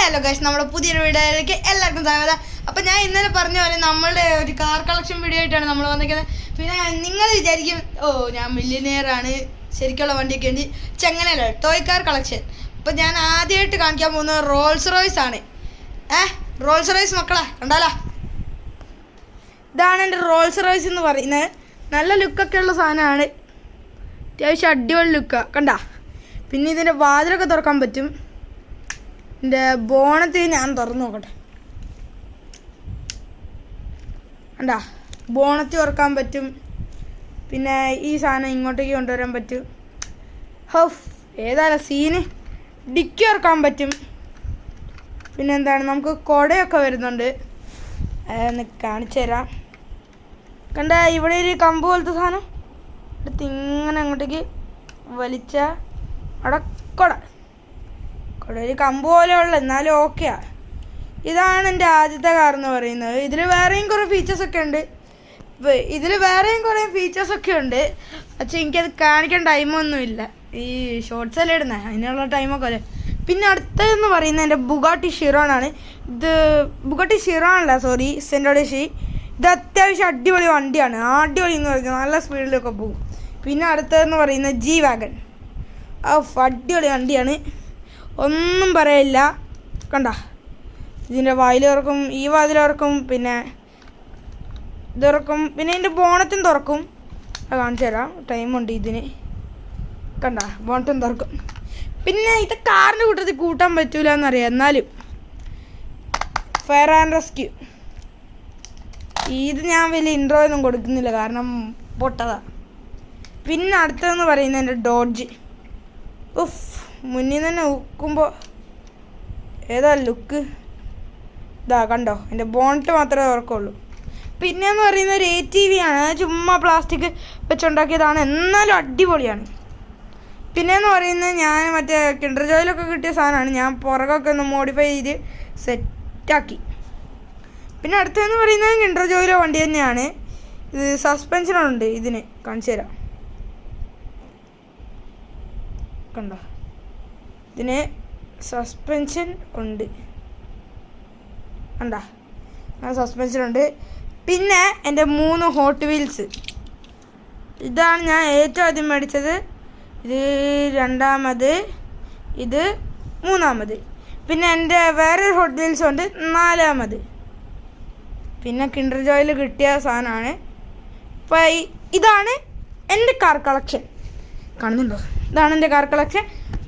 Hello guys, നമ്മുടെ പുതിയൊരു വീഡിയോയിലേക്ക് എല്ലാവർക്കും സ്വാഗതം. അപ്പോൾ ഞാൻ ഇന്നലെ പറഞ്ഞ പോലെ നമ്മളുടെ ഒരു കാർ കളക്ഷൻ വീഡിയോ ആയിട്ടാണ് നമ്മൾ വന്നിരിക്കുന്നത്. പിന്നെ നിങ്ങൾ വിചാരിക്കും, ഓ ഞാൻ മില്യനിയർ ആണ്, ശരിക്കുള്ള വണ്ടിയൊക്കെ ഉണ്ട്. ചെങ്ങനല്ല, ടോയ് കാർ കളക്ഷൻ. അപ്പോൾ ഞാൻ ആദ്യമായിട്ട് കാണിക്കാൻ പോകുന്നത് റോൾസ് റോയ്സ് ആണ്. റോൾസ് റോയ്സ് മക്കളെ കണ്ടാലോ, ഇതാണ് എൻ്റെ റോൾസ് റോയ്സ് എന്ന് പറയുന്നത്. നല്ല ലുക്കൊക്കെ ഉള്ള സാധനമാണ്, അത്യാവശ്യം അടിപൊളി ലുക്കാണ് കണ്ട. പിന്നെ ഇതിൻ്റെ വാതിലൊക്കെ തുറക്കാൻ പറ്റും. എൻ്റെ ബോണറ്റ് ഞാൻ തുറന്നു നോക്കട്ടെ. കണ്ടാ, ബോണറ്റ് തുറക്കാൻ പറ്റും. പിന്നെ ഈ സാധനം ഇങ്ങോട്ടേക്ക് കൊണ്ടുവരാൻ പറ്റും. ഹൗഫ് ഏതായാലും സീന്. ഡിക്കി തുറക്കാൻ പറ്റും. പിന്നെ എന്താണ്, നമുക്ക് കുടയൊക്കെ വരുന്നുണ്ട്, അതൊന്ന് കാണിച്ചു തരാം. കണ്ട, ഇവിടെ ഒരു കമ്പ് പോലത്തെ സാധനം എടുത്ത് ഇങ്ങനെ അങ്ങോട്ടേക്ക് വലിച്ച അവിടെ ഒരു കമ്പ് പോലെ ഉള്ള, എന്നാലും ഓക്കെയാണ്. ഇതാണ് എൻ്റെ ആദ്യത്തെ കാർ എന്ന് പറയുന്നത്. ഇതിൽ വേറെയും കുറേ ഫീച്ചേഴ്സൊക്കെ ഉണ്ട്. പക്ഷേ എനിക്കത് കാണിക്കാൻ ടൈമൊന്നുമില്ല. ഈ ഷോർട്സ് എല്ലാം ഇടുന്നത്, അതിനുള്ള ടൈമൊക്കെ അല്ലേ. പിന്നെ അടുത്തതെന്ന് പറയുന്നത് എൻ്റെ ബുഗാട്ടി ഷിറോൺ ആണ്. ഇത് ബുഗാട്ടി ഷിറോൺ അല്ല, സോറി, സെൻറ്റോഡേഷി. ഇത് അത്യാവശ്യം അടിപൊളി വണ്ടിയാണ്. അടിപൊളി എന്ന് പറയുന്നത് നല്ല സ്പീഡിലൊക്കെ പോകും. പിന്നെ അടുത്തതെന്ന് പറയുന്നത് ജി വാഗൺ. അടിപൊളി വണ്ടിയാണ്, ഒന്നും പറയില്ല. കണ്ട, ഇതിൻ്റെ വായിൽ തുറക്കും, ഈ വാതിൽ തുറക്കും, പിന്നെ തുറക്കും, പിന്നെ ഇതിൻ്റെ ബോണറ്റും തുറക്കും. അത് കാണിച്ചു തരാം, ടൈമുണ്ട് ഇതിന്. കണ്ട, ബോണറ്റും തുറക്കും. പിന്നെ ഇത് കാറിൻ്റെ കൂട്ടത്തിൽ കൂട്ടാൻ പറ്റൂല എന്നറിയാം, എന്നാലും ഫയർ ആൻഡ് റെസ്ക്യൂ. ഇത് ഞാൻ വലിയ ഇൻട്രോ ഒന്നും കൊടുക്കുന്നില്ല, കാരണം പൊട്ടതാ. പിന്നെ അടുത്തതെന്ന് പറയുന്നത് എൻ്റെ ഡോഡ്ജ്. മുന്നിൽ തന്നെ ഉക്കുമ്പോൾ ഏതാ ലുക്ക്. ഇതാ കണ്ടോ, എൻ്റെ ബോണറ്റ് മാത്രമേ തുറക്കുള്ളൂ. പിന്നെയെന്ന് പറയുന്നത് ഒരു ATV ആണ്. ചുമ്മാ പ്ലാസ്റ്റിക് വെച്ചുണ്ടാക്കിയതാണ്, എന്നാലും അടിപൊളിയാണ്. പിന്നെയെന്ന് പറയുന്നത് ഞാൻ മറ്റേ കിൻഡർ ജോയിലൊക്കെ കിട്ടിയ സാധനമാണ്. ഞാൻ പുറകൊക്കെ ഒന്ന് മോഡിഫൈ ചെയ്ത് സെറ്റാക്കി. പിന്നെ അടുത്തതെന്ന് പറയുന്നത് കിൻഡർ ജോയിലെ വണ്ടി തന്നെയാണ്. ഇത് സസ്പെൻഷനുണ്ട്, ഇതിന് കാണിച്ചു തരാം. കണ്ടോ, ഇതിന് സസ്പെൻഷൻ ഉണ്ട്, കണ്ടാ, സസ്പെൻഷൻ ഉണ്ട്. പിന്നെ എൻ്റെ 3 ഹോട്ട് വീൽസ്, ഇതാണ് ഞാൻ ഏറ്റവും ആദ്യം മേടിച്ചത്. ഇത് രണ്ടാമത്, ഇത് മൂന്നാമത്. പിന്നെ എൻ്റെ വേറൊരു ഹോട്ട് വീൽസ് ഉണ്ട്, 4ാമത്. പിന്നെ കിൻഡർ ജോയിൽ കിട്ടിയ സാധനമാണ്. അപ്പോൾ ഇതാണ് എൻ്റെ കാർ കളക്ഷൻ. കാണുന്നുണ്ടോ, ഇതാണ് എൻ്റെ കാർ കളക്ഷൻ.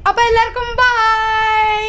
അപ്പോൾ എല്ലാവർക്കും ബൈ.